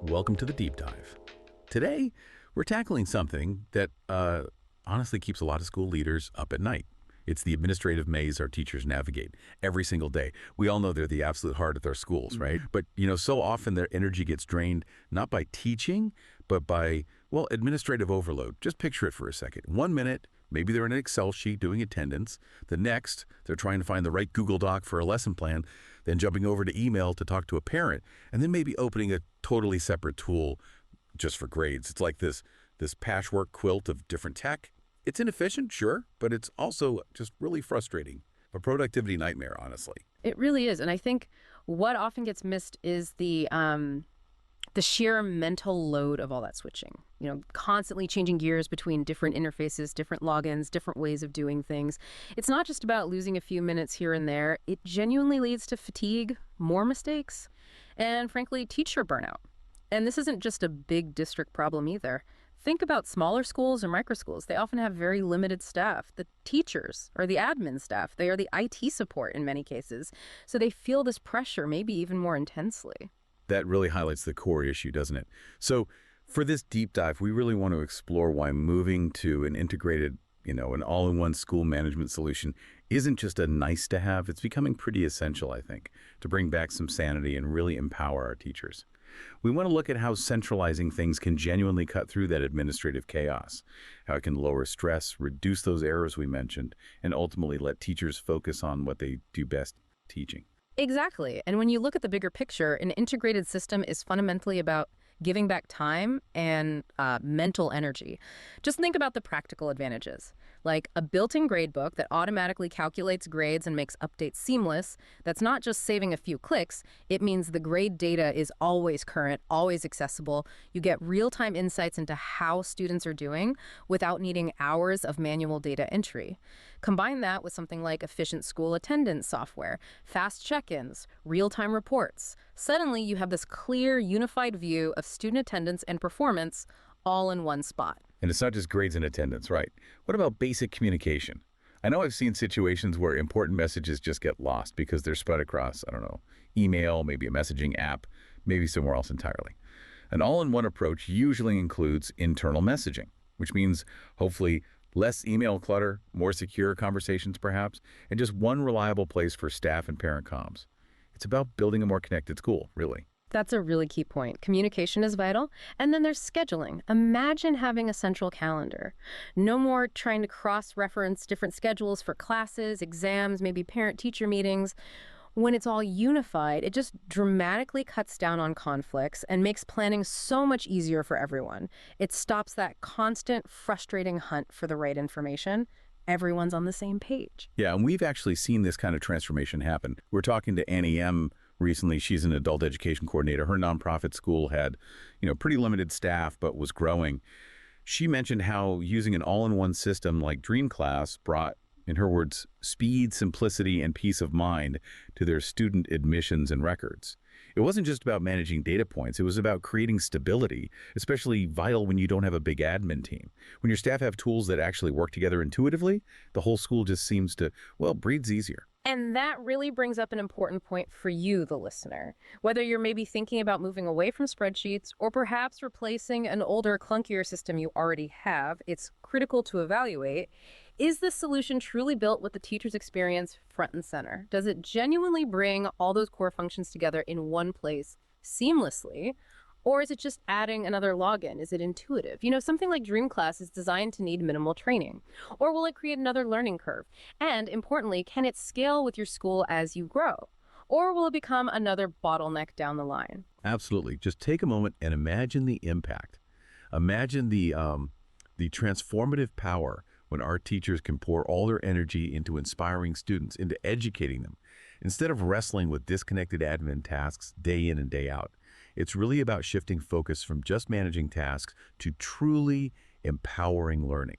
Welcome to the Deep Dive. Today, we're tackling something that honestly keeps a lot of school leaders up at night. It's the administrative maze our teachers navigate every single day. We all know they're the absolute heart of their schools, right? But, so often their energy gets drained not by teaching, but by, administrative overload. Just picture it for a second. 1 minute, maybe they're in an Excel sheet doing attendance. The next, they're trying to find the right Google Doc for a lesson plan, then jumping over to email to talk to a parent, and then maybe opening a totally separate tool just for grades. It's like this patchwork quilt of different tech. It's inefficient, sure, but it's also just really frustrating. A productivity nightmare, honestly. It really is. And I think what often gets missed is the sheer mental load of all that switching. Constantly changing gears between different interfaces, different logins, different ways of doing things. It's not just about losing a few minutes here and there. It genuinely leads to fatigue, more mistakes, and frankly, teacher burnout. And this isn't just a big district problem either. Think about smaller schools or micro schools. They often have very limited staff. The teachers or the admin staff, they are the IT support in many cases. So they feel this pressure maybe even more intensely. That really highlights the core issue, doesn't it? So for this deep dive, we really want to explore why moving to an integrated, an all-in-one school management solution isn't just a nice to have. It's becoming pretty essential, I think, to bring back some sanity and really empower our teachers. We want to look at how centralizing things can genuinely cut through that administrative chaos, how it can lower stress, reduce those errors we mentioned, and ultimately let teachers focus on what they do best, teaching. Exactly. And when you look at the bigger picture, an integrated system is fundamentally about giving back time and mental energy. Just think about the practical advantages, like a built-in gradebook that automatically calculates grades and makes updates seamless. That's not just saving a few clicks. It means the grade data is always current, always accessible. You get real-time insights into how students are doing without needing hours of manual data entry. Combine that with something like efficient school attendance software, fast check-ins, real-time reports. Suddenly, you have this clear, unified view of student attendance and performance all in one spot. And it's not just grades and attendance, right? What about basic communication? I know I've seen situations where important messages just get lost because they're spread across, email, maybe a messaging app, maybe somewhere else entirely. An all-in-one approach usually includes internal messaging, which means hopefully less email clutter, more secure conversations perhaps, and just one reliable place for staff and parent comms. It's about building a more connected school, really. That's a really key point. Communication is vital. And then there's scheduling. Imagine having a central calendar. No more trying to cross-reference different schedules for classes, exams, maybe parent-teacher meetings. When it's all unified, it just dramatically cuts down on conflicts and makes planning so much easier for everyone. It stops that constant, frustrating hunt for the right information. Everyone's on the same page. Yeah, and we've actually seen this kind of transformation happen. We're talking to Annie M. recently. She's an adult education coordinator. Her nonprofit school had, pretty limited staff, but was growing. She mentioned how using an all-in-one system like DreamClass brought, in her words, speed, simplicity, and peace of mind to their student admissions and records. It wasn't just about managing data points. It was about creating stability, especially vital when you don't have a big admin team. When your staff have tools that actually work together intuitively, the whole school just seems to, breathes easier. And that really brings up an important point for you, the listener. Whether you're maybe thinking about moving away from spreadsheets or perhaps replacing an older, clunkier system you already have, it's critical to evaluate. Is this solution truly built with the teacher's experience front and center? Does it genuinely bring all those core functions together in one place seamlessly? Or is it just adding another login? Is it intuitive? Something like DreamClass is designed to need minimal training. Or will it create another learning curve? And importantly, can it scale with your school as you grow? Or will it become another bottleneck down the line? Absolutely. Just take a moment and imagine the impact. Imagine the transformative power when our teachers can pour all their energy into inspiring students, into educating them, instead of wrestling with disconnected admin tasks day in and day out. It's really about shifting focus from just managing tasks to truly empowering learning.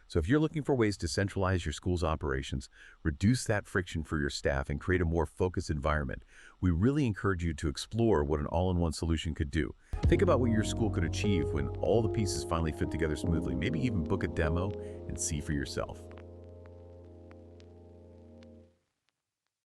So if you're looking for ways to centralize your school's operations, reduce that friction for your staff, and create a more focused environment, we really encourage you to explore what an all-in-one solution could do. Think about what your school could achieve when all the pieces finally fit together smoothly. Maybe even book a demo and see for yourself.